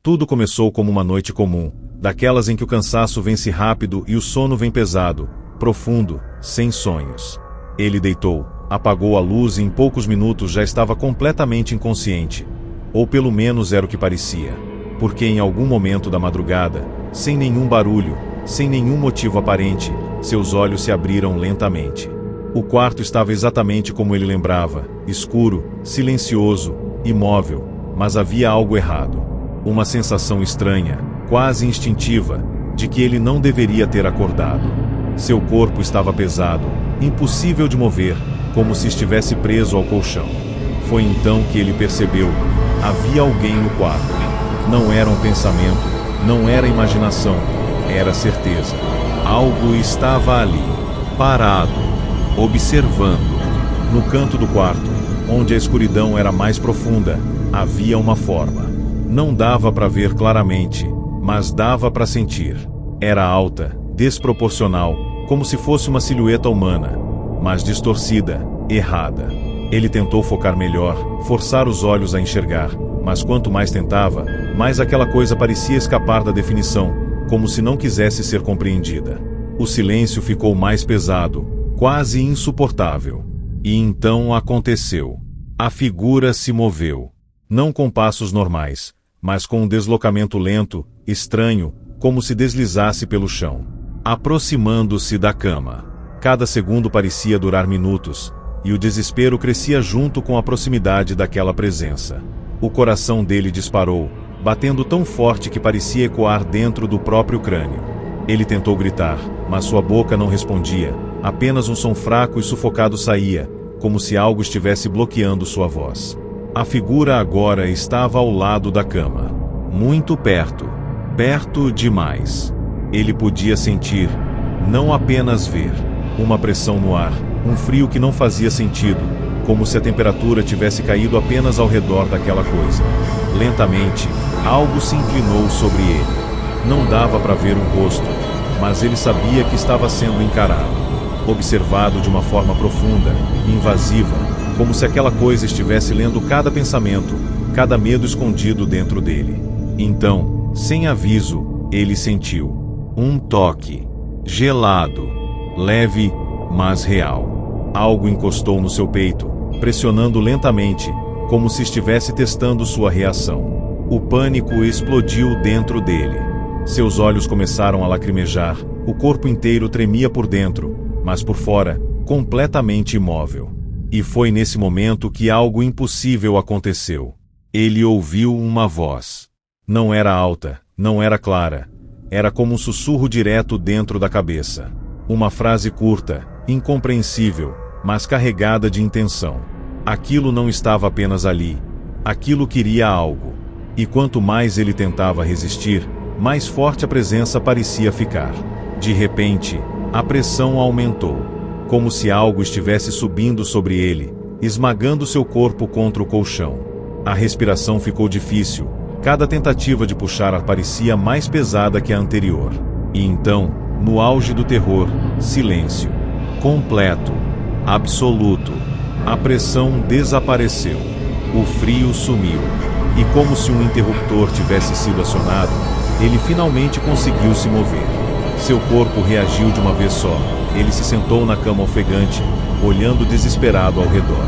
Tudo começou como uma noite comum, daquelas em que o cansaço vence rápido e o sono vem pesado, profundo, sem sonhos. Ele deitou, apagou a luz e em poucos minutos já estava completamente inconsciente. Ou pelo menos era o que parecia. Porque em algum momento da madrugada, sem nenhum barulho, sem nenhum motivo aparente, seus olhos se abriram lentamente. O quarto estava exatamente como ele lembrava, escuro, silencioso, imóvel, mas havia algo errado. Uma sensação estranha, quase instintiva, de que ele não deveria ter acordado. Seu corpo estava pesado, impossível de mover, como se estivesse preso ao colchão. Foi então que ele percebeu: havia alguém no quarto. Não era um pensamento, não era imaginação, era certeza. Algo estava ali, parado, observando. No canto do quarto, onde a escuridão era mais profunda, havia uma forma. Não dava para ver claramente, mas dava para sentir. Era alta, desproporcional, como se fosse uma silhueta humana, mas distorcida, errada. Ele tentou focar melhor, forçar os olhos a enxergar, mas quanto mais tentava, mais aquela coisa parecia escapar da definição, como se não quisesse ser compreendida. O silêncio ficou mais pesado, quase insuportável. E então aconteceu. A figura se moveu. Não com passos normais, mas com um deslocamento lento, estranho, como se deslizasse pelo chão. Aproximando-se da cama. Cada segundo parecia durar minutos, e o desespero crescia junto com a proximidade daquela presença. O coração dele disparou, batendo tão forte que parecia ecoar dentro do próprio crânio. Ele tentou gritar, mas sua boca não respondia, apenas um som fraco e sufocado saía, como se algo estivesse bloqueando sua voz. A figura agora estava ao lado da cama. Muito perto. Perto demais. Ele podia sentir, não apenas ver, uma pressão no ar, um frio que não fazia sentido, como se a temperatura tivesse caído apenas ao redor daquela coisa. Lentamente, algo se inclinou sobre ele. Não dava para ver um rosto, mas ele sabia que estava sendo encarado, observado de uma forma profunda, invasiva, como se aquela coisa estivesse lendo cada pensamento, cada medo escondido dentro dele. Então, sem aviso, ele sentiu um toque, gelado, leve, mas real. Algo encostou no seu peito, pressionando lentamente, como se estivesse testando sua reação. O pânico explodiu dentro dele. Seus olhos começaram a lacrimejar, o corpo inteiro tremia por dentro, mas por fora, completamente imóvel. E foi nesse momento que algo impossível aconteceu. Ele ouviu uma voz. Não era alta, não era clara. Era como um sussurro direto dentro da cabeça. Uma frase curta, incompreensível, mas carregada de intenção. Aquilo não estava apenas ali. Aquilo queria algo. E quanto mais ele tentava resistir, mais forte a presença parecia ficar. De repente, a pressão aumentou. Como se algo estivesse subindo sobre ele, esmagando seu corpo contra o colchão. A respiração ficou difícil, cada tentativa de puxar ar parecia mais pesada que a anterior. E então, no auge do terror, silêncio. Completo. Absoluto. A pressão desapareceu. O frio sumiu. E como se um interruptor tivesse sido acionado, ele finalmente conseguiu se mover. Seu corpo reagiu de uma vez só. Ele se sentou na cama ofegante, olhando desesperado ao redor.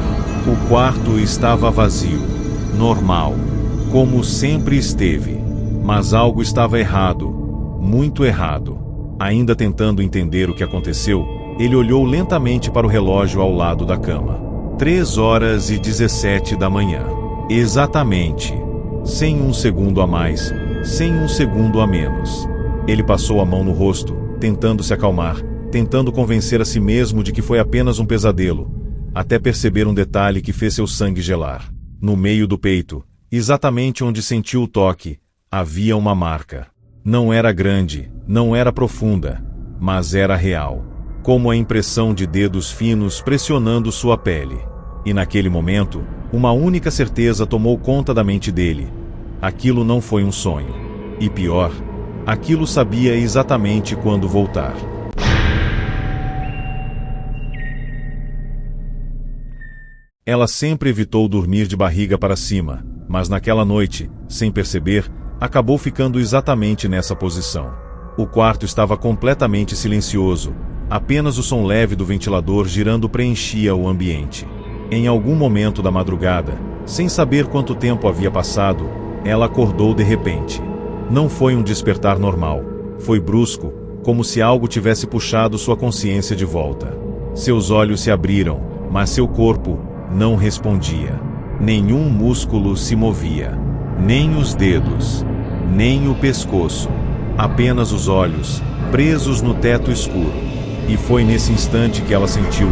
O quarto estava vazio, normal, como sempre esteve. Mas algo estava errado, muito errado. Ainda tentando entender o que aconteceu, ele olhou lentamente para o relógio ao lado da cama. 3h17 da manhã. Exatamente. Sem um segundo a mais, sem um segundo a menos. Ele passou a mão no rosto, tentando se acalmar, tentando convencer a si mesmo de que foi apenas um pesadelo, até perceber um detalhe que fez seu sangue gelar. No meio do peito, exatamente onde sentiu o toque, havia uma marca. Não era grande, não era profunda, mas era real, como a impressão de dedos finos pressionando sua pele. E naquele momento, uma única certeza tomou conta da mente dele. Aquilo não foi um sonho. E pior, Aquilo sabia exatamente quando voltar. Ela sempre evitou dormir de barriga para cima, mas naquela noite, sem perceber, acabou ficando exatamente nessa posição. O quarto estava completamente silencioso, apenas o som leve do ventilador girando preenchia o ambiente. Em algum momento da madrugada, sem saber quanto tempo havia passado, ela acordou de repente. Não foi um despertar normal, foi brusco, como se algo tivesse puxado sua consciência de volta. Seus olhos se abriram, mas seu corpo não respondia. Nenhum músculo se movia, nem os dedos, nem o pescoço. Apenas os olhos, presos no teto escuro. E foi nesse instante que ela sentiu.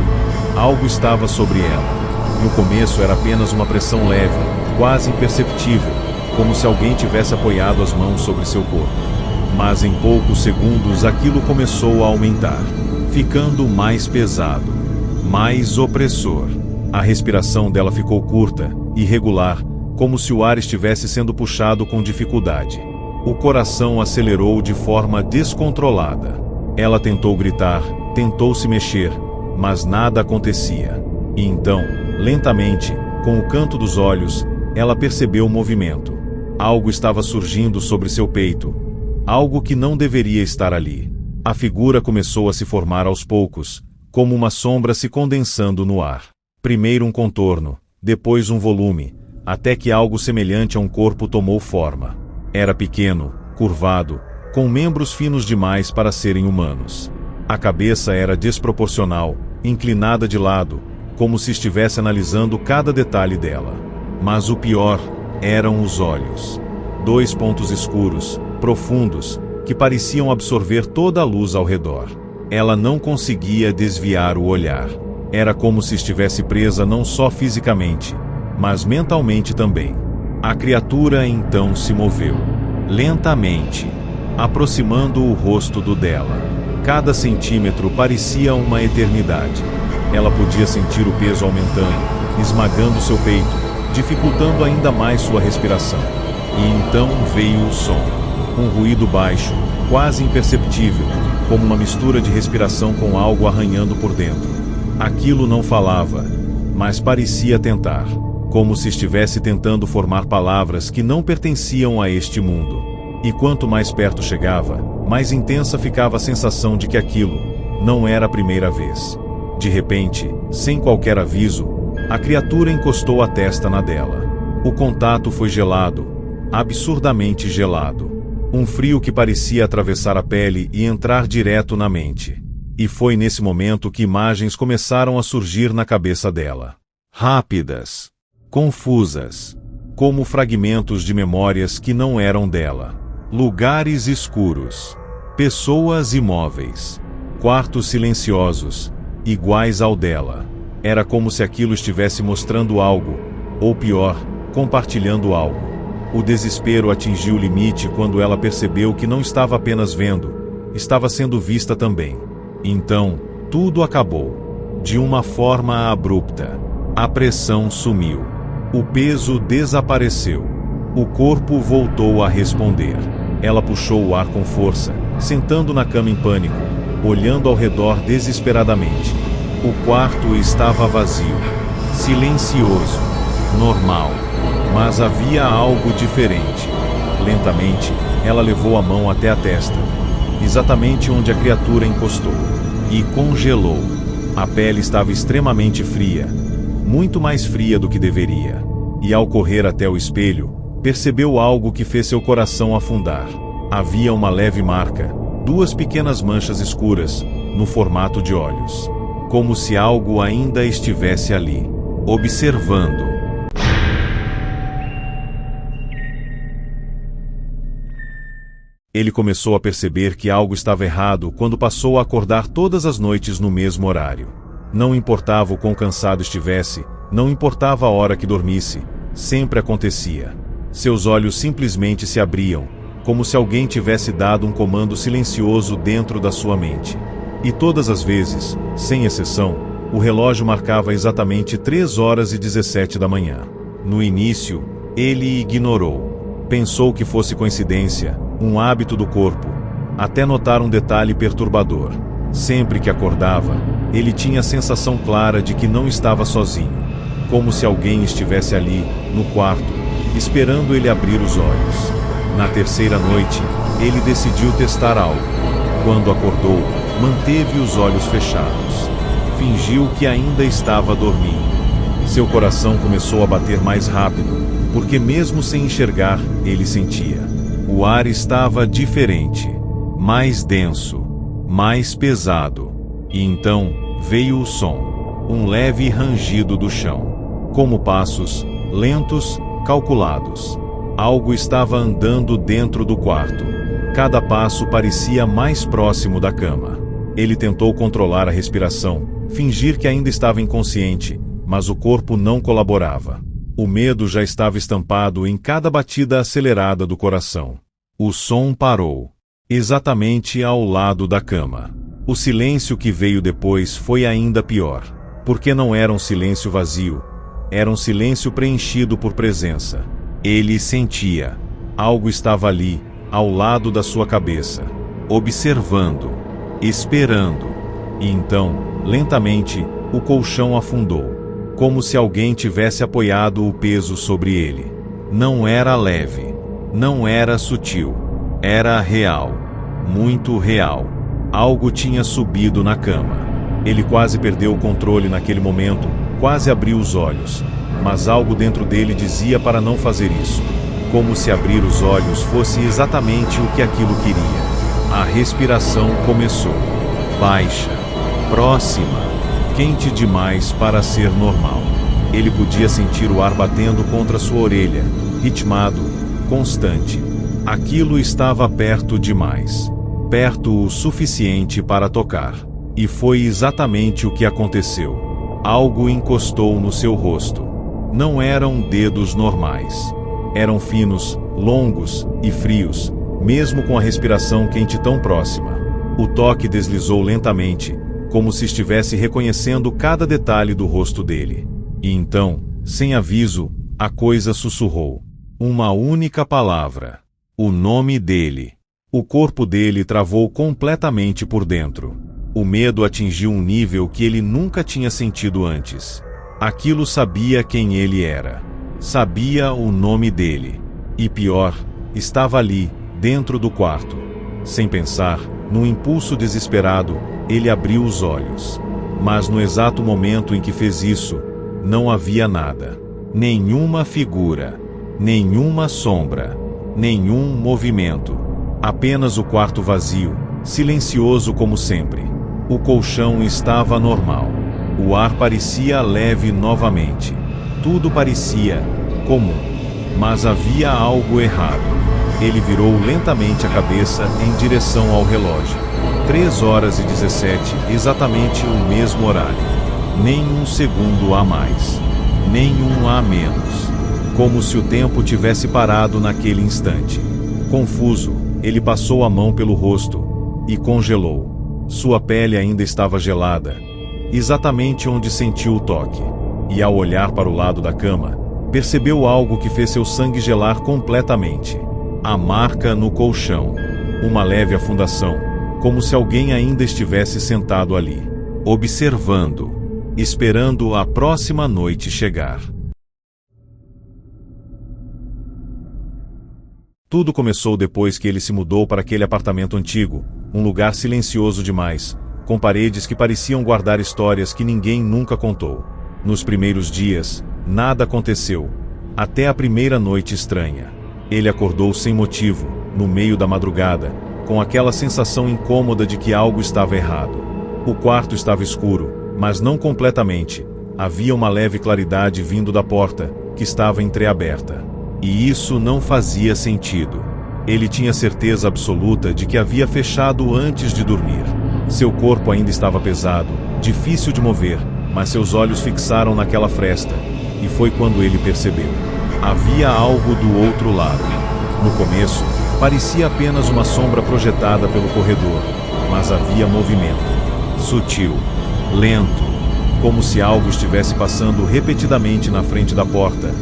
Algo estava sobre ela. No começo era apenas uma pressão leve, quase imperceptível, como se alguém tivesse apoiado as mãos sobre seu corpo. Mas em poucos segundos aquilo começou a aumentar, ficando mais pesado, mais opressor. A respiração dela ficou curta, irregular, como se o ar estivesse sendo puxado com dificuldade. O coração acelerou de forma descontrolada. Ela tentou gritar, tentou se mexer, mas nada acontecia. E então, lentamente, com o canto dos olhos, ela percebeu o movimento. Algo estava surgindo sobre seu peito. Algo que não deveria estar ali. A figura começou a se formar aos poucos, como uma sombra se condensando no ar. Primeiro um contorno, depois um volume, até que algo semelhante a um corpo tomou forma. Era pequeno, curvado, com membros finos demais para serem humanos. A cabeça era desproporcional, inclinada de lado, como se estivesse analisando cada detalhe dela. Mas o pior eram os olhos. 2 pontos escuros, profundos, que pareciam absorver toda a luz ao redor. Ela não conseguia desviar o olhar. Era como se estivesse presa não só fisicamente, mas mentalmente também. A criatura então se moveu, lentamente, aproximando o rosto do dela. Cada centímetro parecia uma eternidade. Ela podia sentir o peso aumentando, esmagando seu peito, dificultando ainda mais sua respiração. E então veio o som. Um ruído baixo, quase imperceptível, como uma mistura de respiração com algo arranhando por dentro. Aquilo não falava, mas parecia tentar, como se estivesse tentando formar palavras que não pertenciam a este mundo. E quanto mais perto chegava, mais intensa ficava a sensação de que aquilo não era a primeira vez. De repente, sem qualquer aviso, a criatura encostou a testa na dela. O contato foi gelado, absurdamente gelado. Um frio que parecia atravessar a pele e entrar direto na mente. E foi nesse momento que imagens começaram a surgir na cabeça dela. Rápidas, confusas, como fragmentos de memórias que não eram dela. Lugares escuros, pessoas imóveis, quartos silenciosos, iguais ao dela. Era como se aquilo estivesse mostrando algo, ou pior, compartilhando algo. O desespero atingiu o limite quando ela percebeu que não estava apenas vendo, estava sendo vista também. Então, tudo acabou. De uma forma abrupta. A pressão sumiu. O peso desapareceu. O corpo voltou a responder. Ela puxou o ar com força, sentando na cama em pânico, olhando ao redor desesperadamente. O quarto estava vazio, silencioso, normal. Mas havia algo diferente. Lentamente, ela levou a mão até a testa, exatamente onde a criatura encostou, e congelou. A pele estava extremamente fria, muito mais fria do que deveria. E ao correr até o espelho, percebeu algo que fez seu coração afundar. Havia uma leve marca, 2 pequenas manchas escuras, no formato de olhos. Como se algo ainda estivesse ali, observando. Ele começou a perceber que algo estava errado quando passou a acordar todas as noites no mesmo horário. Não importava o quão cansado estivesse, não importava a hora que dormisse, sempre acontecia. Seus olhos simplesmente se abriam, como se alguém tivesse dado um comando silencioso dentro da sua mente. E todas as vezes, sem exceção, o relógio marcava exatamente 3h17 da manhã. No início, ele ignorou. Pensou que fosse coincidência, um hábito do corpo, até notar um detalhe perturbador. Sempre que acordava, ele tinha a sensação clara de que não estava sozinho, como se alguém estivesse ali, no quarto, esperando ele abrir os olhos. Na terceira noite, ele decidiu testar algo. Quando acordou, manteve os olhos fechados. Fingiu que ainda estava dormindo. Seu coração começou a bater mais rápido, porque mesmo sem enxergar, ele sentia. O ar estava diferente, mais denso, mais pesado. E então veio o som, um leve rangido do chão, como passos, lentos, calculados. Algo estava andando dentro do quarto. Cada passo parecia mais próximo da cama. Ele tentou controlar a respiração, fingir que ainda estava inconsciente, mas o corpo não colaborava. O medo já estava estampado em cada batida acelerada do coração. O som parou, exatamente ao lado da cama. O silêncio que veio depois foi ainda pior, porque não era um silêncio vazio, era um silêncio preenchido por presença. Ele sentia. Algo estava ali, ao lado da sua cabeça, observando, esperando. E então, lentamente, o colchão afundou, como se alguém tivesse apoiado o peso sobre ele. Não era leve, não era sutil, era real, muito real. Algo tinha subido na cama. Ele quase perdeu o controle naquele momento, quase abriu os olhos, mas algo dentro dele dizia para não fazer isso. Como se abrir os olhos fosse exatamente o que aquilo queria. A respiração começou. Baixa, próxima, quente demais para ser normal. Ele podia sentir o ar batendo contra sua orelha, ritmado, constante. Aquilo estava perto demais. Perto o suficiente para tocar. E foi exatamente o que aconteceu. Algo encostou no seu rosto. Não eram dedos normais. Eram finos, longos e frios, mesmo com a respiração quente tão próxima. O toque deslizou lentamente, como se estivesse reconhecendo cada detalhe do rosto dele. E então, sem aviso, a coisa sussurrou. Uma única palavra. O nome dele. O corpo dele travou completamente por dentro. O medo atingiu um nível que ele nunca tinha sentido antes. Aquilo sabia quem ele era. Sabia o nome dele. E pior, estava ali, dentro do quarto. Sem pensar, num impulso desesperado, ele abriu os olhos. Mas no exato momento em que fez isso, não havia nada. Nenhuma figura. Nenhuma sombra. Nenhum movimento. Apenas o quarto vazio, silencioso como sempre. O colchão estava normal. O ar parecia leve novamente. Tudo parecia comum. Mas havia algo errado. Ele virou lentamente a cabeça em direção ao relógio. 3h17, exatamente o mesmo horário. Nem um segundo a mais. Nem um a menos. Como se o tempo tivesse parado naquele instante. Confuso, ele passou a mão pelo rosto e congelou. Sua pele ainda estava gelada, exatamente onde sentiu o toque. E ao olhar para o lado da cama, percebeu algo que fez seu sangue gelar completamente. A marca no colchão. Uma leve afundação, como se alguém ainda estivesse sentado ali, observando, esperando a próxima noite chegar. Tudo começou depois que ele se mudou para aquele apartamento antigo, um lugar silencioso demais, com paredes que pareciam guardar histórias que ninguém nunca contou. Nos primeiros dias, nada aconteceu, até a primeira noite estranha. Ele acordou sem motivo, no meio da madrugada, com aquela sensação incômoda de que algo estava errado. O quarto estava escuro, mas não completamente. Havia uma leve claridade vindo da porta, que estava entreaberta. E isso não fazia sentido. Ele tinha certeza absoluta de que havia fechado antes de dormir. Seu corpo ainda estava pesado, difícil de mover, mas seus olhos fixaram naquela fresta, e foi quando ele percebeu. Havia algo do outro lado. No começo, parecia apenas uma sombra projetada pelo corredor, mas havia movimento. Sutil, lento, como se algo estivesse passando repetidamente na frente da porta,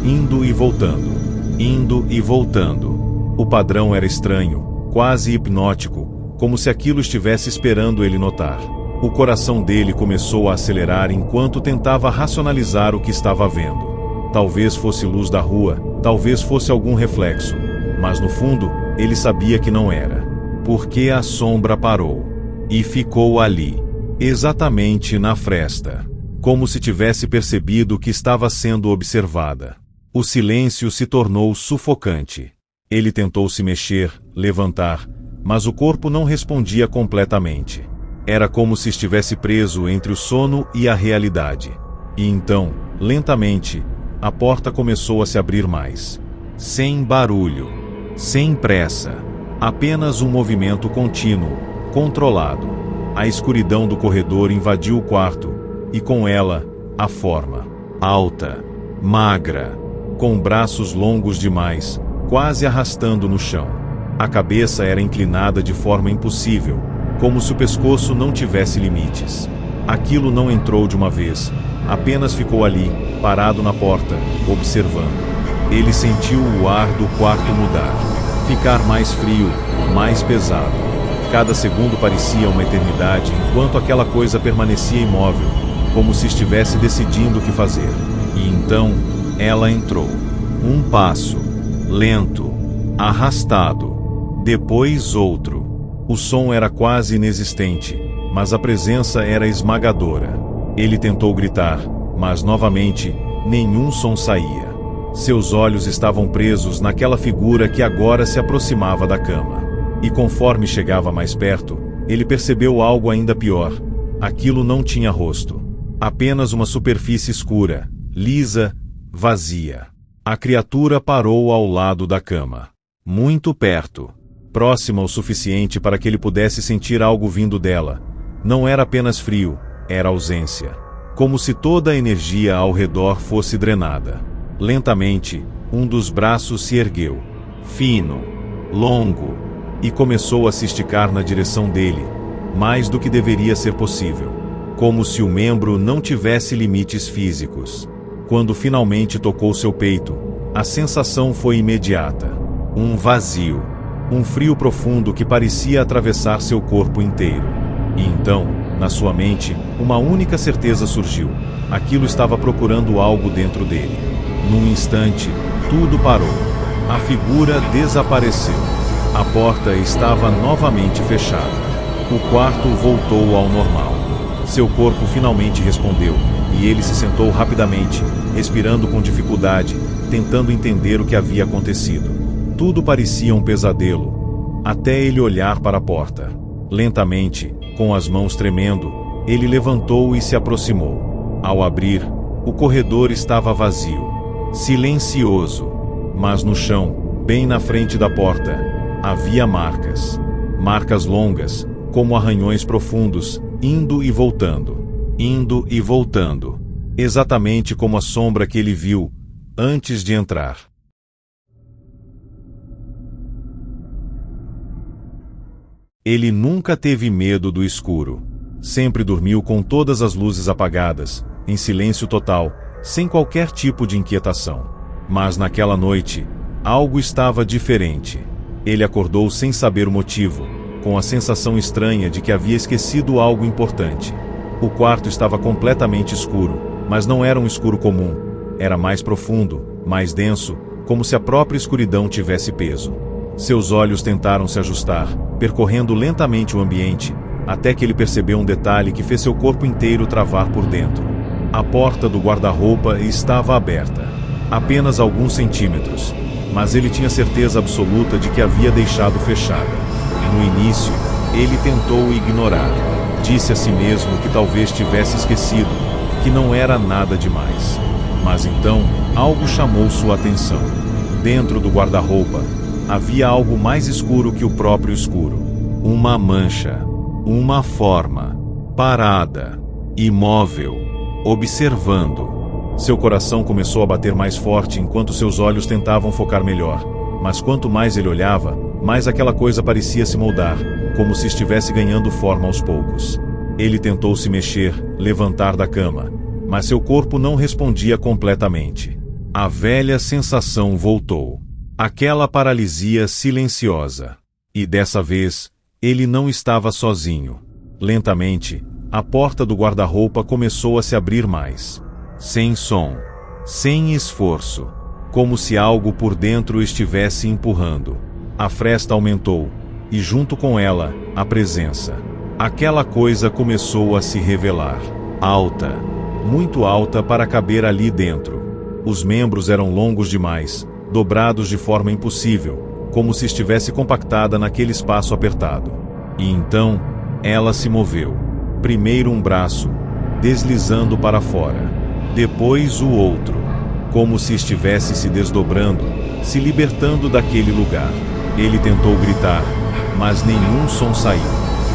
indo e voltando. indo e voltando. O padrão era estranho, quase hipnótico, como se aquilo estivesse esperando ele notar. O coração dele começou a acelerar enquanto tentava racionalizar o que estava vendo. Talvez fosse luz da rua, talvez fosse algum reflexo, mas no fundo, ele sabia que não era. Porque a sombra parou e ficou ali, exatamente na fresta, como se tivesse percebido que estava sendo observada. O silêncio se tornou sufocante. Ele tentou se mexer, levantar, mas o corpo não respondia completamente. Era como se estivesse preso entre o sono e a realidade. E então, lentamente, a porta começou a se abrir mais. Sem barulho, sem pressa, apenas um movimento contínuo, controlado. A escuridão do corredor invadiu o quarto, e com ela, a forma. Alta, magra, com braços longos demais, quase arrastando no chão. A cabeça era inclinada de forma impossível, como se o pescoço não tivesse limites. Aquilo não entrou de uma vez, apenas ficou ali, parado na porta, observando. Ele sentiu o ar do quarto mudar, ficar mais frio, mais pesado. Cada segundo parecia uma eternidade, enquanto aquela coisa permanecia imóvel, como se estivesse decidindo o que fazer. E então, ela entrou. Um passo, lento, arrastado. Depois outro. O som era quase inexistente, mas a presença era esmagadora. Ele tentou gritar, mas novamente, nenhum som saía. Seus olhos estavam presos naquela figura que agora se aproximava da cama. E conforme chegava mais perto, ele percebeu algo ainda pior. Aquilo não tinha rosto. Apenas uma superfície escura, lisa, vazia. A criatura parou ao lado da cama. Muito perto. Próxima o suficiente para que ele pudesse sentir algo vindo dela. Não era apenas frio, era ausência. Como se toda a energia ao redor fosse drenada. Lentamente, um dos braços se ergueu. Fino, longo, e começou a se esticar na direção dele, mais do que deveria ser possível. Como se o membro não tivesse limites físicos. Quando finalmente tocou seu peito, a sensação foi imediata. Um vazio. Um frio profundo que parecia atravessar seu corpo inteiro. E então, na sua mente, uma única certeza surgiu. Aquilo estava procurando algo dentro dele. Num instante, tudo parou. A figura desapareceu. A porta estava novamente fechada. O quarto voltou ao normal. Seu corpo finalmente respondeu, e ele se sentou rapidamente, respirando com dificuldade, tentando entender o que havia acontecido. Tudo parecia um pesadelo, até ele olhar para a porta. Lentamente, com as mãos tremendo, ele levantou e se aproximou. Ao abrir, o corredor estava vazio, silencioso, mas no chão, bem na frente da porta, havia marcas. Marcas longas, como arranhões profundos, indo e voltando, exatamente como a sombra que ele viu antes de entrar. Ele nunca teve medo do escuro. Sempre dormiu com todas as luzes apagadas, em silêncio total, sem qualquer tipo de inquietação. Mas naquela noite, algo estava diferente. Ele acordou sem saber o motivo, com a sensação estranha de que havia esquecido algo importante. O quarto estava completamente escuro, mas não era um escuro comum. Era mais profundo, mais denso, como se a própria escuridão tivesse peso. Seus olhos tentaram se ajustar, percorrendo lentamente o ambiente, até que ele percebeu um detalhe que fez seu corpo inteiro travar por dentro. A porta do guarda-roupa estava aberta, apenas alguns centímetros, mas ele tinha certeza absoluta de que havia deixado fechada. No início, ele tentou ignorar. Disse a si mesmo que talvez tivesse esquecido, que não era nada demais. Mas então, algo chamou sua atenção. Dentro do guarda-roupa, havia algo mais escuro que o próprio escuro. Uma mancha, uma forma, parada, imóvel, observando. Seu coração começou a bater mais forte enquanto seus olhos tentavam focar melhor. Mas quanto mais ele olhava, mais aquela coisa parecia se moldar, como se estivesse ganhando forma aos poucos. Ele tentou se mexer, levantar da cama, mas seu corpo não respondia completamente. A velha sensação voltou. Aquela paralisia silenciosa. E dessa vez, ele não estava sozinho. Lentamente, a porta do guarda-roupa começou a se abrir mais. Sem som. Sem esforço. Como se algo por dentro estivesse empurrando. A fresta aumentou, e junto com ela, a presença. Aquela coisa começou a se revelar. Alta. Muito alta para caber ali dentro. Os membros eram longos demais, dobrados de forma impossível, como se estivesse compactada naquele espaço apertado. E então, ela se moveu. Primeiro um braço, deslizando para fora. Depois o outro, como se estivesse se desdobrando, se libertando daquele lugar. Ele tentou gritar, mas nenhum som saiu.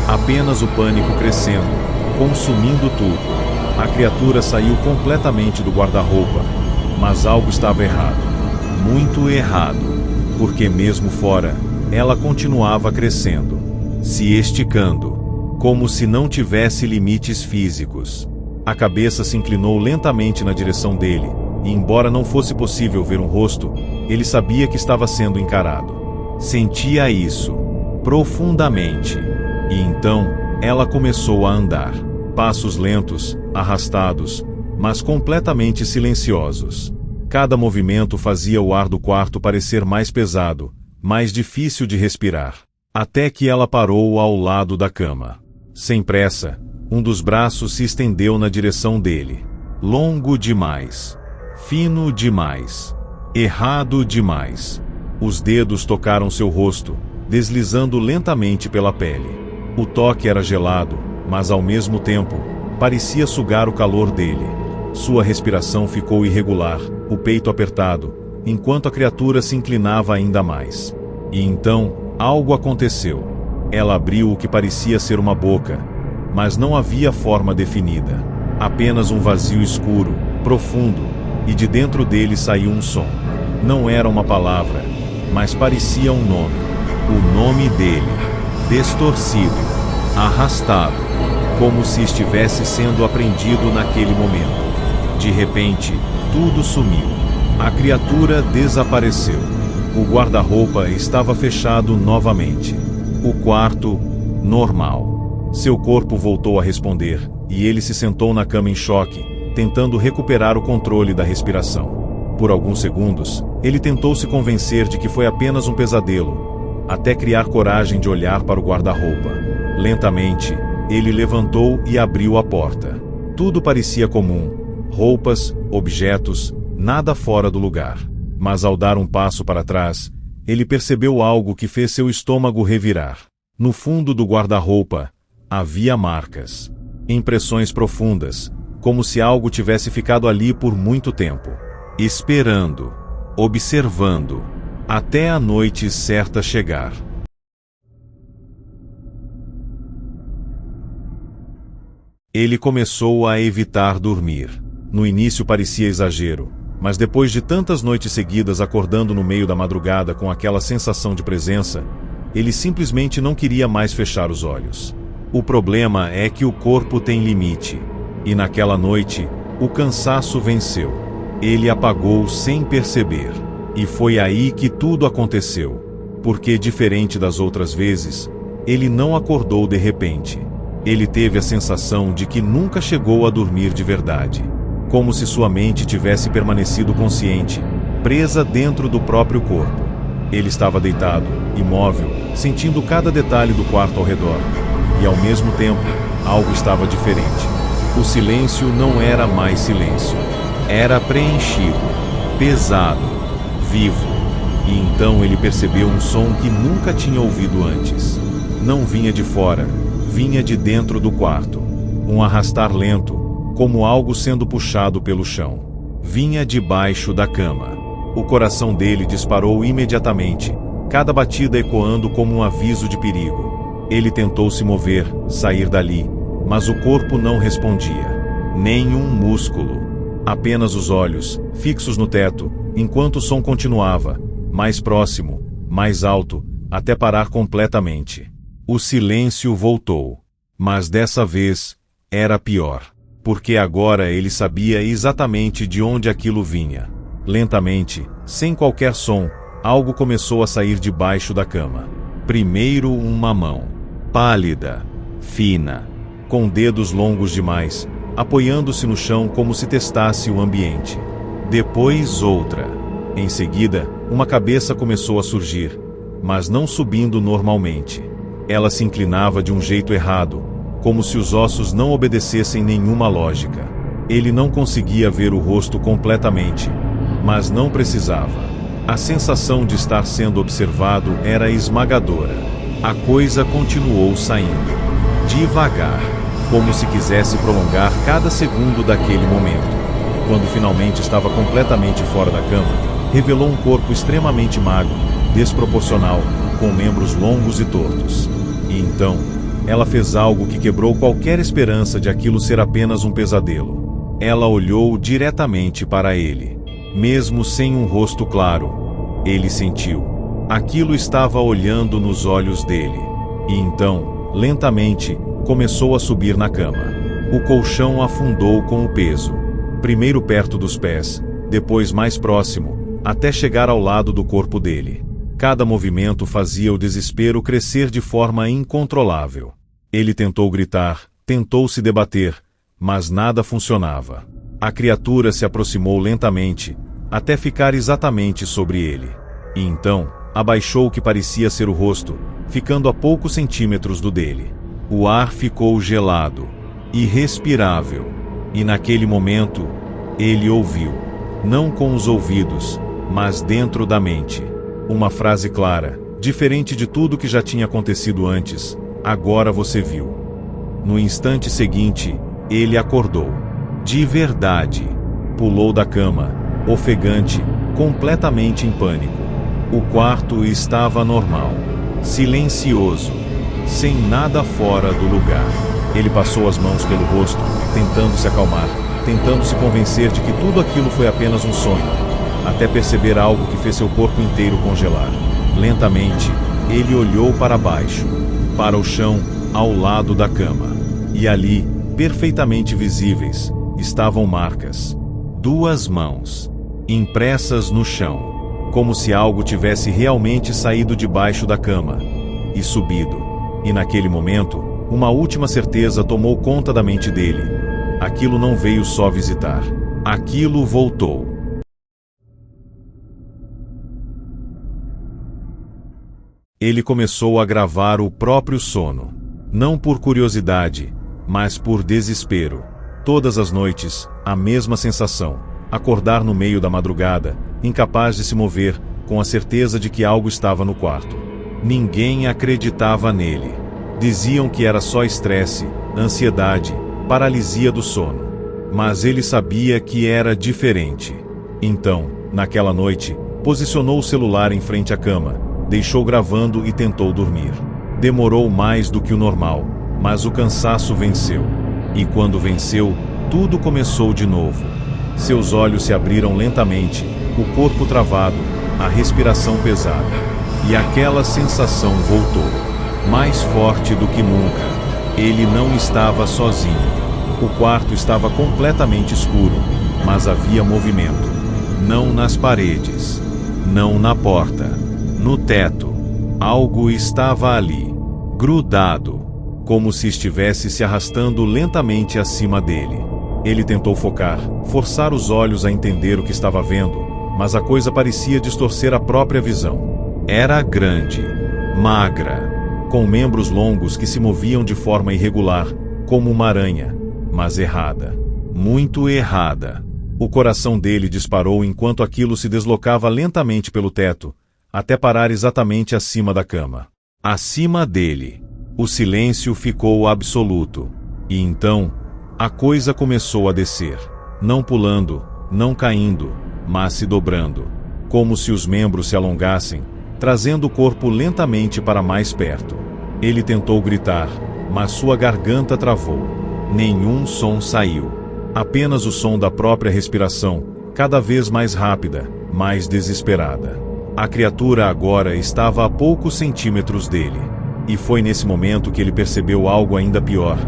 Apenas o pânico crescendo, consumindo tudo. A criatura saiu completamente do guarda-roupa, mas algo estava errado. Muito errado, porque mesmo fora, ela continuava crescendo, se esticando, como se não tivesse limites físicos. A cabeça se inclinou lentamente na direção dele, e embora não fosse possível ver um rosto, ele sabia que estava sendo encarado. Sentia isso, profundamente. E então, ela começou a andar. Passos lentos, arrastados, mas completamente silenciosos. Cada movimento fazia o ar do quarto parecer mais pesado, mais difícil de respirar. Até que ela parou ao lado da cama. Sem pressa, um dos braços se estendeu na direção dele. Longo demais. Fino demais. Errado demais. Os dedos tocaram seu rosto, deslizando lentamente pela pele. O toque era gelado, mas ao mesmo tempo, parecia sugar o calor dele. Sua respiração ficou irregular, o peito apertado, enquanto a criatura se inclinava ainda mais. E então, algo aconteceu. Ela abriu o que parecia ser uma boca, mas não havia forma definida. Apenas um vazio escuro, profundo, e de dentro dele saiu um som. Não era uma palavra, mas parecia um nome. O nome dele, distorcido, arrastado, como se estivesse sendo aprendido naquele momento. De repente, tudo sumiu. A criatura desapareceu. O guarda-roupa estava fechado novamente. O quarto, normal. Seu corpo voltou a responder, e ele se sentou na cama em choque, tentando recuperar o controle da respiração. Por alguns segundos, ele tentou se convencer de que foi apenas um pesadelo, até criar coragem de olhar para o guarda-roupa. Lentamente, ele levantou e abriu a porta. Tudo parecia comum. Roupas, objetos, nada fora do lugar. Mas ao dar um passo para trás, ele percebeu algo que fez seu estômago revirar. No fundo do guarda-roupa, havia marcas. Impressões profundas, como se algo tivesse ficado ali por muito tempo. Esperando, observando, até a noite certa chegar. Ele começou a evitar dormir. No início parecia exagero, mas depois de tantas noites seguidas acordando no meio da madrugada com aquela sensação de presença, ele simplesmente não queria mais fechar os olhos. O problema é que o corpo tem limite. E naquela noite, o cansaço venceu. Ele apagou sem perceber. E foi aí que tudo aconteceu. Porque, diferente das outras vezes, ele não acordou de repente. Ele teve a sensação de que nunca chegou a dormir de verdade. Como se sua mente tivesse permanecido consciente, presa dentro do próprio corpo. Ele estava deitado, imóvel, sentindo cada detalhe do quarto ao redor. E ao mesmo tempo, algo estava diferente. O silêncio não era mais silêncio. Era preenchido, pesado, vivo. E então ele percebeu um som que nunca tinha ouvido antes. Não vinha de fora, vinha de dentro do quarto. Um arrastar lento, como algo sendo puxado pelo chão. Vinha debaixo da cama. O coração dele disparou imediatamente, cada batida ecoando como um aviso de perigo. Ele tentou se mover, sair dali, mas o corpo não respondia. Nenhum músculo. Apenas os olhos, fixos no teto, enquanto o som continuava, mais próximo, mais alto, até parar completamente. O silêncio voltou. Mas dessa vez, era pior. Porque agora ele sabia exatamente de onde aquilo vinha. Lentamente, sem qualquer som, algo começou a sair debaixo da cama. Primeiro uma mão, pálida, fina, com dedos longos demais, apoiando-se no chão como se testasse o ambiente. Depois outra. Em seguida, uma cabeça começou a surgir, mas não subindo normalmente. Ela se inclinava de um jeito errado, como se os ossos não obedecessem nenhuma lógica. Ele não conseguia ver o rosto completamente, mas não precisava. A sensação de estar sendo observado era esmagadora. A coisa continuou saindo, devagar, como se quisesse prolongar cada segundo daquele momento. Quando finalmente estava completamente fora da cama, revelou um corpo extremamente magro, desproporcional, com membros longos e tortos. E então, ela fez algo que quebrou qualquer esperança de aquilo ser apenas um pesadelo. Ela olhou diretamente para ele. Mesmo sem um rosto claro, ele sentiu. Aquilo estava olhando nos olhos dele. E então, lentamente, começou a subir na cama. O colchão afundou com o peso. Primeiro perto dos pés, depois mais próximo, até chegar ao lado do corpo dele. Cada movimento fazia o desespero crescer de forma incontrolável. Ele tentou gritar, tentou se debater, mas nada funcionava. A criatura se aproximou lentamente, até ficar exatamente sobre ele. E então, abaixou o que parecia ser o rosto, ficando a poucos centímetros do dele. O ar ficou gelado, irrespirável, e naquele momento, ele ouviu, não com os ouvidos, mas dentro da mente. Uma frase clara, diferente de tudo que já tinha acontecido antes. Agora você viu. No instante seguinte, ele acordou. De verdade. Pulou da cama, ofegante, completamente em pânico. O quarto estava normal, silencioso, sem nada fora do lugar. Ele passou as mãos pelo rosto, tentando se acalmar, tentando se convencer de que tudo aquilo foi apenas um sonho, até perceber algo que fez seu corpo inteiro congelar. Lentamente, ele olhou para baixo, para o chão, ao lado da cama. E ali, perfeitamente visíveis, estavam marcas. 2 mãos, impressas no chão, como se algo tivesse realmente saído debaixo da cama e subido. E naquele momento, uma última certeza tomou conta da mente dele. Aquilo não veio só visitar. Aquilo voltou. Ele começou a gravar o próprio sono. Não por curiosidade, mas por desespero. Todas as noites, a mesma sensação. Acordar no meio da madrugada, incapaz de se mover, com a certeza de que algo estava no quarto. Ninguém acreditava nele. Diziam que era só estresse, ansiedade, paralisia do sono. Mas ele sabia que era diferente. Então, naquela noite, posicionou o celular em frente à cama, deixou gravando e tentou dormir. Demorou mais do que o normal, mas o cansaço venceu. E quando venceu, tudo começou de novo. Seus olhos se abriram lentamente, o corpo travado, a respiração pesada. E aquela sensação voltou, mais forte do que nunca. Ele não estava sozinho. O quarto estava completamente escuro, mas havia movimento. Não nas paredes, não na porta, no teto. Algo estava ali, grudado, como se estivesse se arrastando lentamente acima dele. Ele tentou focar, forçar os olhos a entender o que estava vendo, mas a coisa parecia distorcer a própria visão. Era grande, magra, com membros longos que se moviam de forma irregular, como uma aranha, mas errada. Muito errada. O coração dele disparou enquanto aquilo se deslocava lentamente pelo teto, até parar exatamente acima da cama. Acima dele. O silêncio ficou absoluto. E então, a coisa começou a descer. Não pulando, não caindo, mas se dobrando. Como se os membros se alongassem, trazendo o corpo lentamente para mais perto. Ele tentou gritar, mas sua garganta travou. Nenhum som saiu. Apenas o som da própria respiração, cada vez mais rápida, mais desesperada. A criatura agora estava a poucos centímetros dele. E foi nesse momento que ele percebeu algo ainda pior.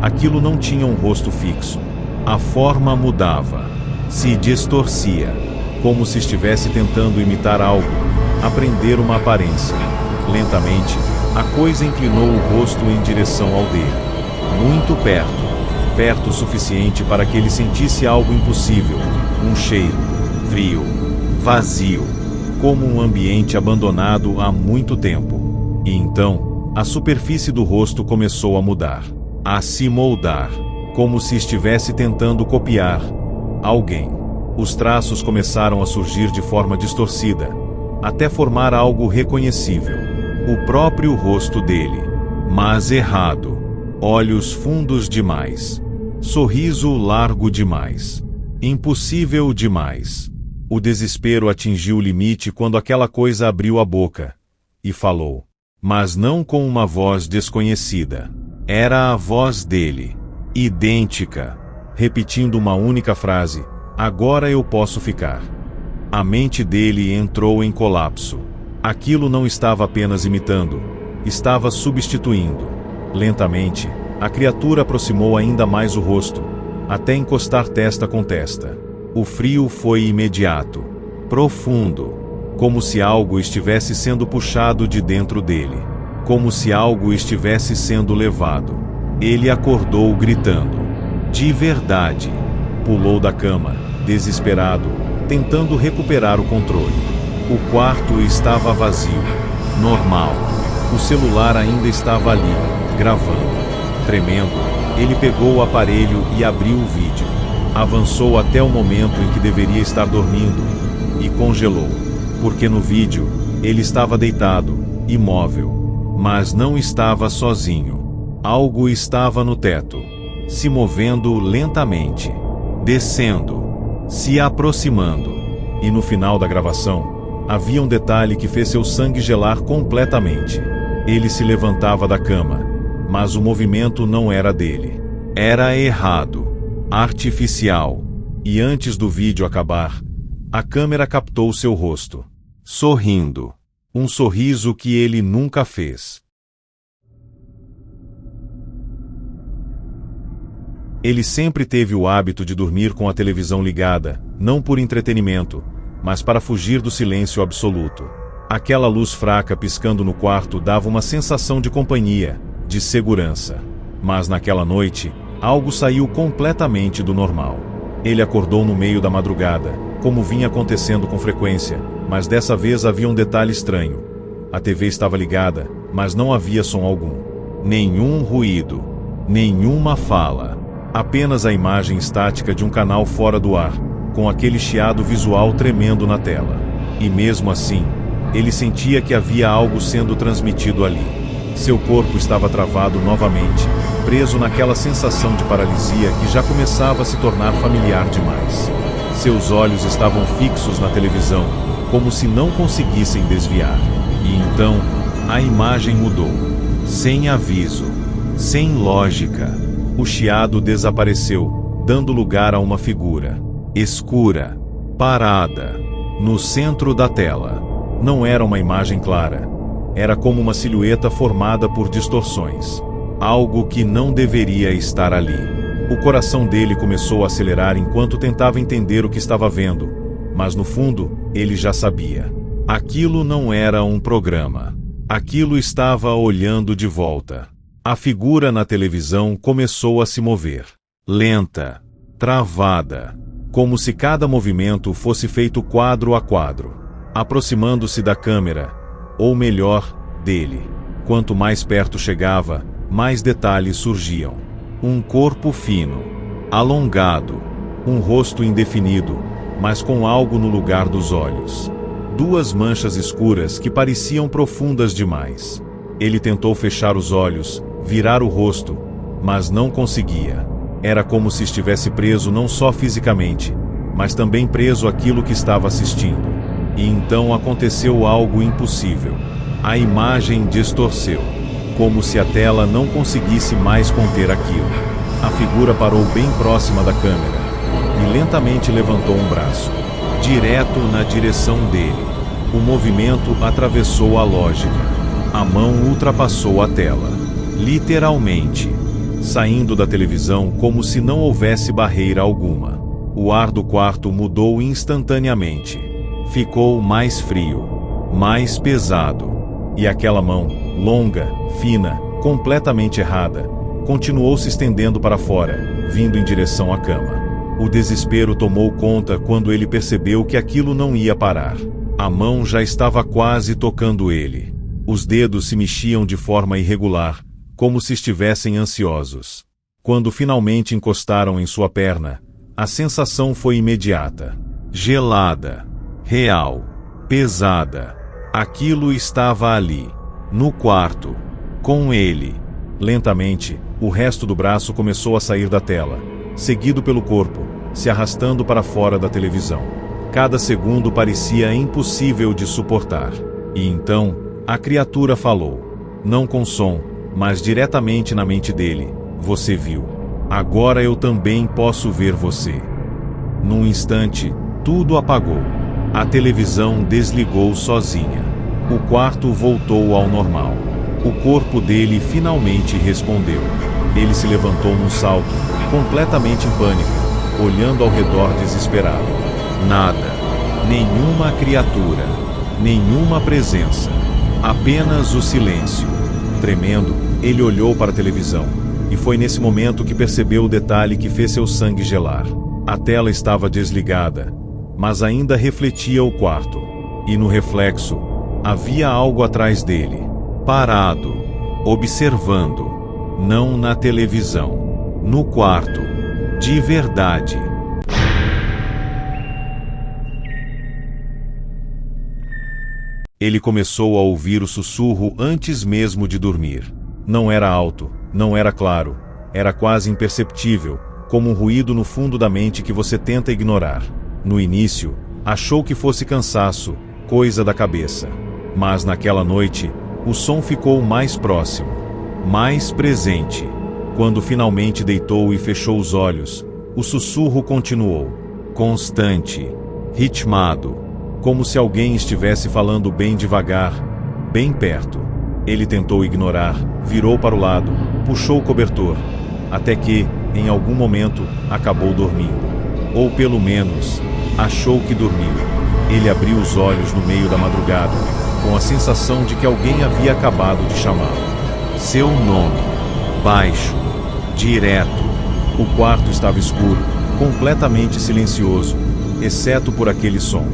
Aquilo não tinha um rosto fixo. A forma mudava, se distorcia, como se estivesse tentando imitar algo a prender uma aparência. Lentamente, a coisa inclinou o rosto em direção ao dele. Muito perto. Perto o suficiente para que ele sentisse algo impossível. Um cheiro. Frio. Vazio. Como um ambiente abandonado há muito tempo. E então, a superfície do rosto começou a mudar. A se moldar. Como se estivesse tentando copiar alguém. Os traços começaram a surgir de forma distorcida, até formar algo reconhecível. O próprio rosto dele. Mas errado. Olhos fundos demais. Sorriso largo demais. Impossível demais. O desespero atingiu o limite quando aquela coisa abriu a boca e falou. Mas não com uma voz desconhecida. Era a voz dele. Idêntica. Repetindo uma única frase. Agora eu posso ficar. A mente dele entrou em colapso. Aquilo não estava apenas imitando. Estava substituindo. Lentamente, a criatura aproximou ainda mais o rosto, até encostar testa com testa. O frio foi imediato. Profundo. Como se algo estivesse sendo puxado de dentro dele. Como se algo estivesse sendo levado. Ele acordou gritando. De verdade. Pulou da cama, desesperado, tentando recuperar o controle. O quarto estava vazio. Normal. O celular ainda estava ali, gravando. Tremendo, ele pegou o aparelho e abriu o vídeo. Avançou até o momento em que deveria estar dormindo e congelou. Porque no vídeo, ele estava deitado, imóvel. Mas não estava sozinho. Algo estava no teto, se movendo lentamente, descendo, se aproximando. E no final da gravação, havia um detalhe que fez seu sangue gelar completamente. Ele se levantava da cama, mas o movimento não era dele. Era errado, artificial. E antes do vídeo acabar, a câmera captou seu rosto, sorrindo. Um sorriso que ele nunca fez. Ele sempre teve o hábito de dormir com a televisão ligada, não por entretenimento, mas para fugir do silêncio absoluto. Aquela luz fraca piscando no quarto dava uma sensação de companhia, de segurança. Mas naquela noite, algo saiu completamente do normal. Ele acordou no meio da madrugada, como vinha acontecendo com frequência, mas dessa vez havia um detalhe estranho. A TV estava ligada, mas não havia som algum. Nenhum ruído. Nenhuma fala. Apenas a imagem estática de um canal fora do ar, com aquele chiado visual tremendo na tela. E mesmo assim, ele sentia que havia algo sendo transmitido ali. Seu corpo estava travado novamente, preso naquela sensação de paralisia que já começava a se tornar familiar demais. Seus olhos estavam fixos na televisão, como se não conseguissem desviar. E então, a imagem mudou. Sem aviso. Sem lógica. O chiado desapareceu, dando lugar a uma figura. Escura. Parada. No centro da tela. Não era uma imagem clara. Era como uma silhueta formada por distorções. Algo que não deveria estar ali. O coração dele começou a acelerar enquanto tentava entender o que estava vendo. Mas no fundo, ele já sabia. Aquilo não era um programa. Aquilo estava olhando de volta. A figura na televisão começou a se mover. Lenta. Travada. Como se cada movimento fosse feito quadro a quadro. Aproximando-se da câmera. Ou melhor, dele. Quanto mais perto chegava, mais detalhes surgiam. Um corpo fino. Alongado. Um rosto indefinido, mas com algo no lugar dos olhos. Duas manchas escuras que pareciam profundas demais. Ele tentou fechar os olhos, virar o rosto, mas não conseguia. Era como se estivesse preso não só fisicamente, mas também preso àquilo que estava assistindo. E então aconteceu algo impossível. A imagem distorceu, como se a tela não conseguisse mais conter aquilo. A figura parou bem próxima da câmera e lentamente levantou um braço, direto na direção dele. O movimento atravessou a lógica. A mão ultrapassou a tela. Literalmente, saindo da televisão como se não houvesse barreira alguma. O ar do quarto mudou instantaneamente. Ficou mais frio, mais pesado. E aquela mão, longa, fina, completamente errada, continuou se estendendo para fora, vindo em direção à cama. O desespero tomou conta quando ele percebeu que aquilo não ia parar. A mão já estava quase tocando ele. Os dedos se mexiam de forma irregular, como se estivessem ansiosos. Quando finalmente encostaram em sua perna, a sensação foi imediata. Gelada, real, pesada. Aquilo estava ali, no quarto, com ele. Lentamente, o resto do braço começou a sair da tela, seguido pelo corpo, se arrastando para fora da televisão. Cada segundo parecia impossível de suportar. E então, a criatura falou. Não com som, mas diretamente na mente dele. Você viu. Agora eu também posso ver você. Num instante, tudo apagou. A televisão desligou sozinha. O quarto voltou ao normal. O corpo dele finalmente respondeu. Ele se levantou num salto, completamente em pânico, olhando ao redor desesperado. Nada. Nenhuma criatura. Nenhuma presença. Apenas o silêncio. Tremendo, ele olhou para a televisão. E foi nesse momento que percebeu o detalhe que fez seu sangue gelar. A tela estava desligada, mas ainda refletia o quarto. E no reflexo, havia algo atrás dele. Parado. Observando. Não na televisão. No quarto. De verdade. Ele começou a ouvir o sussurro antes mesmo de dormir. Não era alto, não era claro, era quase imperceptível, como um ruído no fundo da mente que você tenta ignorar. No início, achou que fosse cansaço, coisa da cabeça. Mas naquela noite, o som ficou mais próximo, mais presente. Quando finalmente deitou e fechou os olhos, o sussurro continuou, constante, ritmado, como se alguém estivesse falando bem devagar, bem perto. Ele tentou ignorar, virou para o lado, puxou o cobertor, até que, em algum momento, acabou dormindo. Ou pelo menos, achou que dormiu. Ele abriu os olhos no meio da madrugada, com a sensação de que alguém havia acabado de chamá-lo. Seu nome, baixo, direto. O quarto estava escuro, completamente silencioso, exceto por aquele som.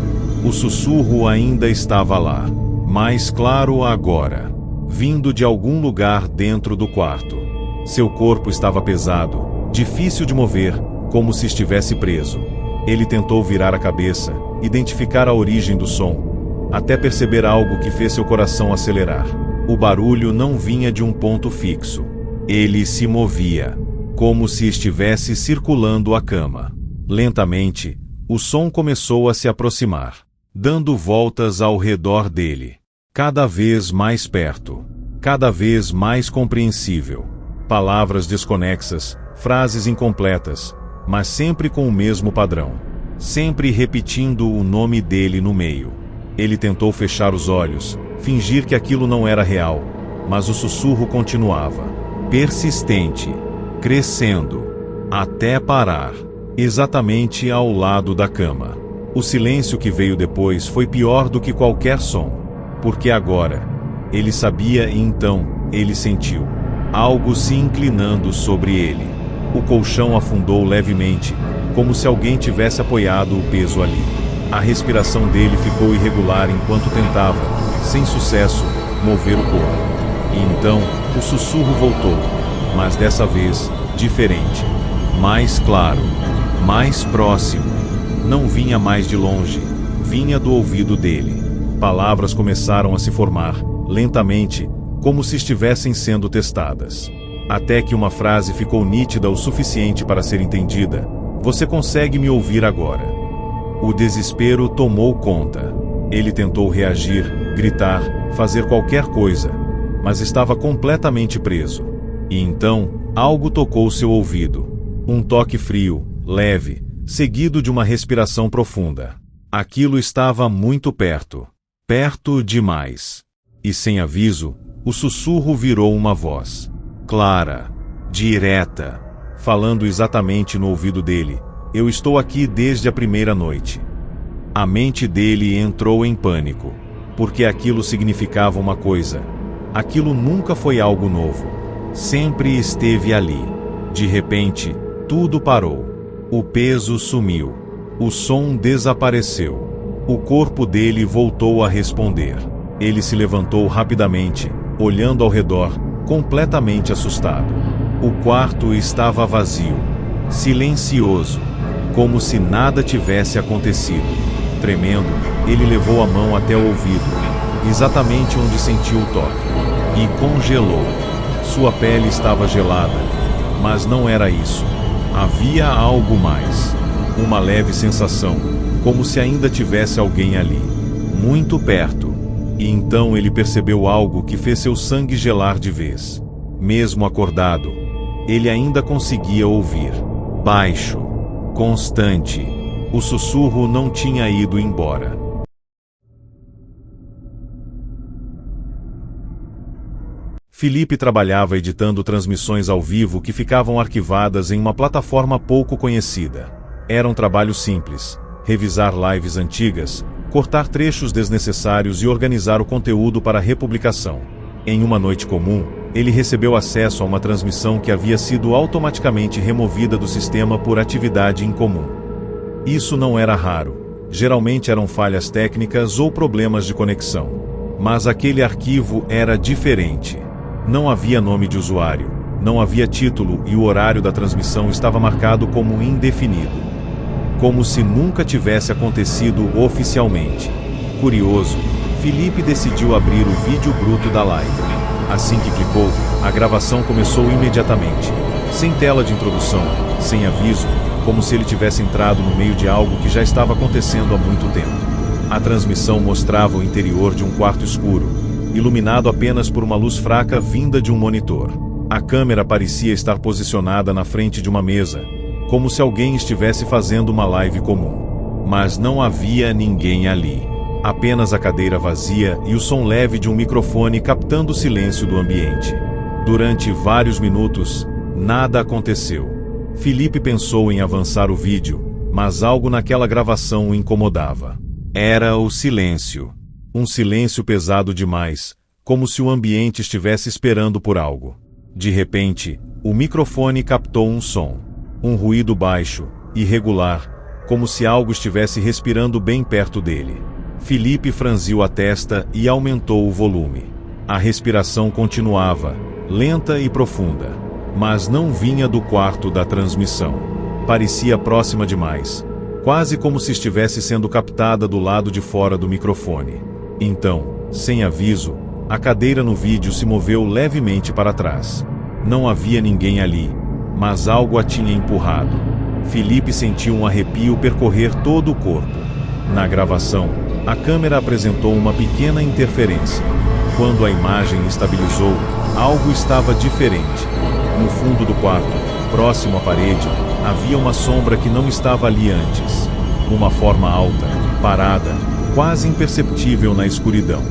O sussurro ainda estava lá, mais claro agora, vindo de algum lugar dentro do quarto. Seu corpo estava pesado, difícil de mover, como se estivesse preso. Ele tentou virar a cabeça, identificar a origem do som, até perceber algo que fez seu coração acelerar. O barulho não vinha de um ponto fixo. Ele se movia, como se estivesse circulando a cama. Lentamente, o som começou a se aproximar, dando voltas ao redor dele. Cada vez mais perto, cada vez mais compreensível. Palavras desconexas, frases incompletas, mas sempre com o mesmo padrão. Sempre repetindo o nome dele no meio. Ele tentou fechar os olhos, fingir que aquilo não era real, mas o sussurro continuava, persistente, crescendo, até parar, exatamente ao lado da cama. O silêncio que veio depois foi pior do que qualquer som, porque agora, ele sabia e então, ele sentiu algo se inclinando sobre ele. O colchão afundou levemente, como se alguém tivesse apoiado o peso ali. A respiração dele ficou irregular enquanto tentava, sem sucesso, mover o corpo. E então, o sussurro voltou, mas dessa vez, diferente. Mais claro, mais próximo. Não vinha mais de longe, vinha do ouvido dele. Palavras começaram a se formar, lentamente, como se estivessem sendo testadas. Até que uma frase ficou nítida o suficiente para ser entendida. Você consegue me ouvir agora? O desespero tomou conta. Ele tentou reagir, gritar, fazer qualquer coisa, mas estava completamente preso. E então, algo tocou seu ouvido. Um toque frio, leve, seguido de uma respiração profunda. Aquilo estava muito perto. Perto demais. E sem aviso, o sussurro virou uma voz. Clara, direta, falando exatamente no ouvido dele. Eu estou aqui desde a primeira noite. A mente dele entrou em pânico. porque aquilo significava uma coisa. Aquilo nunca foi algo novo. Sempre esteve ali. De repente, tudo parou. O peso sumiu. O som desapareceu. O corpo dele voltou a responder. Ele se levantou rapidamente, olhando ao redor, completamente assustado. O quarto estava vazio, silencioso, como se nada tivesse acontecido. Tremendo, ele levou a mão até o ouvido, exatamente onde sentiu o toque, e congelou. Sua pele estava gelada, mas não era isso. Havia algo mais. Uma leve sensação, como se ainda tivesse alguém ali, muito perto. E então ele percebeu algo que fez seu sangue gelar de vez. Mesmo acordado, ele ainda conseguia ouvir. Baixo, constante. O sussurro não tinha ido embora. Felipe trabalhava editando transmissões ao vivo que ficavam arquivadas em uma plataforma pouco conhecida. Era um trabalho simples: revisar lives antigas, cortar trechos desnecessários e organizar o conteúdo para republicação. Em uma noite comum, ele recebeu acesso a uma transmissão que havia sido automaticamente removida do sistema por atividade incomum. Isso não era raro. Geralmente eram falhas técnicas ou problemas de conexão. Mas aquele arquivo era diferente. Não havia nome de usuário, não havia título e o horário da transmissão estava marcado como indefinido. Como se nunca tivesse acontecido oficialmente. Curioso, Felipe decidiu abrir o vídeo bruto da live. Assim que clicou, a gravação começou imediatamente. Sem tela de introdução, sem aviso, como se ele tivesse entrado no meio de algo que já estava acontecendo há muito tempo. A transmissão mostrava o interior de um quarto escuro, iluminado apenas por uma luz fraca vinda de um monitor. A câmera parecia estar posicionada na frente de uma mesa, como se alguém estivesse fazendo uma live comum. Mas não havia ninguém ali. Apenas a cadeira vazia e o som leve de um microfone captando o silêncio do ambiente. Durante vários minutos, nada aconteceu. Felipe pensou em avançar o vídeo, mas algo naquela gravação o incomodava. Era o silêncio. Um silêncio pesado demais, como se o ambiente estivesse esperando por algo. De repente, o microfone captou um som. Um ruído baixo, irregular, como se algo estivesse respirando bem perto dele. Felipe franziu a testa e aumentou o volume. A respiração continuava, lenta e profunda, mas não vinha do quarto da transmissão. Parecia próxima demais, quase como se estivesse sendo captada do lado de fora do microfone. Então, sem aviso, a cadeira no vídeo se moveu levemente para trás. Não havia ninguém ali, mas algo a tinha empurrado. Felipe sentiu um arrepio percorrer todo o corpo. Na gravação, a câmera apresentou uma pequena interferência. Quando a imagem estabilizou, algo estava diferente. No fundo do quarto, próximo à parede, havia uma sombra que não estava ali antes. Uma forma alta, parada, quase imperceptível na escuridão.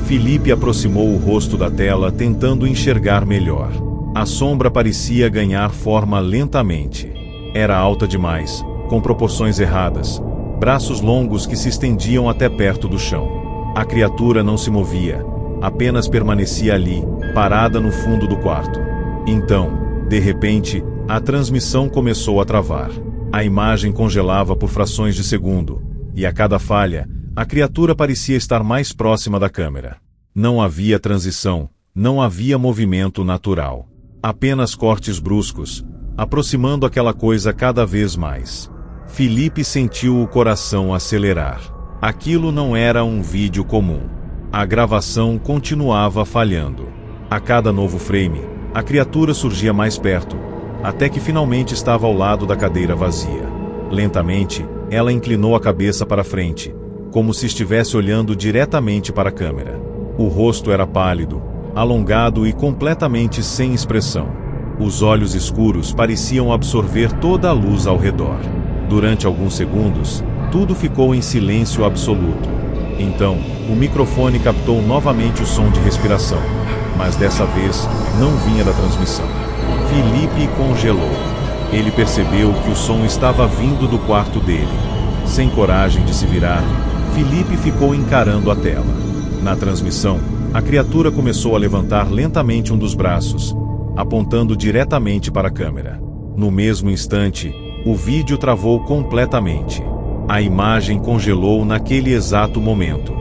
Felipe aproximou o rosto da tela tentando enxergar melhor. A sombra parecia ganhar forma lentamente. Era alta demais, com proporções erradas, braços longos que se estendiam até perto do chão. A criatura não se movia, apenas permanecia ali, parada no fundo do quarto. Então, de repente, a transmissão começou a travar. A imagem congelava por frações de segundo, e a cada falha, a criatura parecia estar mais próxima da câmera. Não havia transição, não havia movimento natural. Apenas cortes bruscos, aproximando aquela coisa cada vez mais. Felipe sentiu o coração acelerar. Aquilo não era um vídeo comum. A gravação continuava falhando. A cada novo frame, a criatura surgia mais perto, até que finalmente estava ao lado da cadeira vazia. Lentamente, ela inclinou a cabeça para frente, como se estivesse olhando diretamente para a câmera. O rosto era pálido, alongado e completamente sem expressão. Os olhos escuros pareciam absorver toda a luz ao redor. Durante alguns segundos, tudo ficou em silêncio absoluto. Então, o microfone captou novamente o som de respiração, mas dessa vez não vinha da transmissão. Felipe congelou. Ele percebeu que o som estava vindo do quarto dele. Sem coragem de se virar, Felipe ficou encarando a tela. Na transmissão, a criatura começou a levantar lentamente um dos braços, apontando diretamente para a câmera. No mesmo instante, o vídeo travou completamente. A imagem congelou naquele exato momento.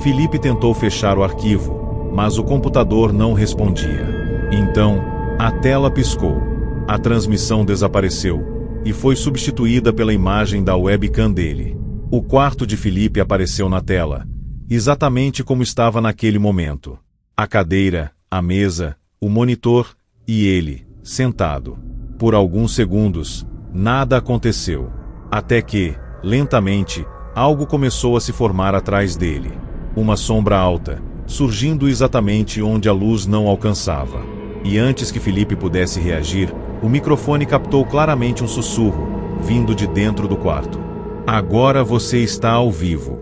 Felipe tentou fechar o arquivo, mas o computador não respondia. Então, a tela piscou. A transmissão desapareceu e foi substituída pela imagem da webcam dele. O quarto de Felipe apareceu na tela, exatamente como estava naquele momento. A cadeira, a mesa, o monitor e ele, sentado. Por alguns segundos, nada aconteceu. Até que, lentamente, algo começou a se formar atrás dele. Uma sombra alta, surgindo exatamente onde a luz não alcançava. E antes que Felipe pudesse reagir, o microfone captou claramente um sussurro, vindo de dentro do quarto. Agora você está ao vivo.